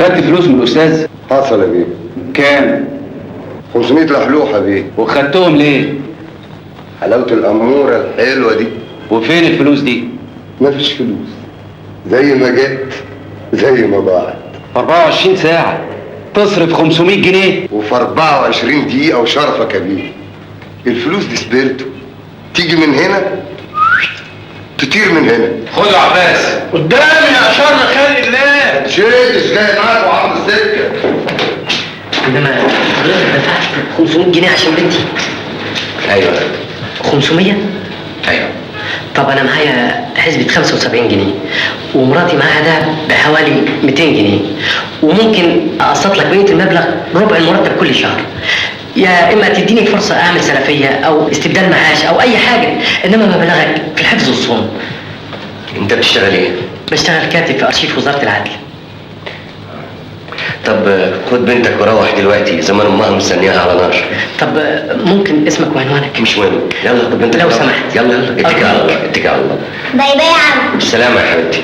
خدت فلوس من الاستاذ؟ حصل يا بيه. كام؟ 500 لحلوحه بيه. وخدتهم ليه؟ حلاوه الاموره الحلوه دي. وفين الفلوس دي؟ مفيش فلوس، زي ما جت زي ما ضاعت. 24 ساعه تصرف 500 جنيه وفي 24 دقيقه وشرفك يا بيه. الفلوس دي سبيرتو، تيجي من هنا تطير من هنا. خد يا عباس قدامي يا شر خلق الله. شيلش جاي معاك وعامل السكه. انما حضرتك دفعت 500 جنيه عشان بنتي؟ ايوه 500؟ ايوه. طب انا معايا حسبة 75 جنيه ومراتي معاها دهب بحوالي 200 جنيه وممكن اقسط لك بقيه المبلغ بربع المرتب كل شهر. يا اما تديني فرصه اعمل سلفيه او استبدال معاش او اي حاجه، انما مبلغك في الحفظ والصون. انت بتشتغل ايه؟ بشتغل كاتب في ارشيف وزاره العدل. طب خد بنتك وروح دلوقتي، زمان امها مستنياها على نار. طب ممكن اسمك وعنوانك؟ مش مهم، يلا خد بنتك لو وروح. سمحت. يلا اتكل على الله، اتكل على الله. باي باي يا عم. بالسلامه يا حبيبتي.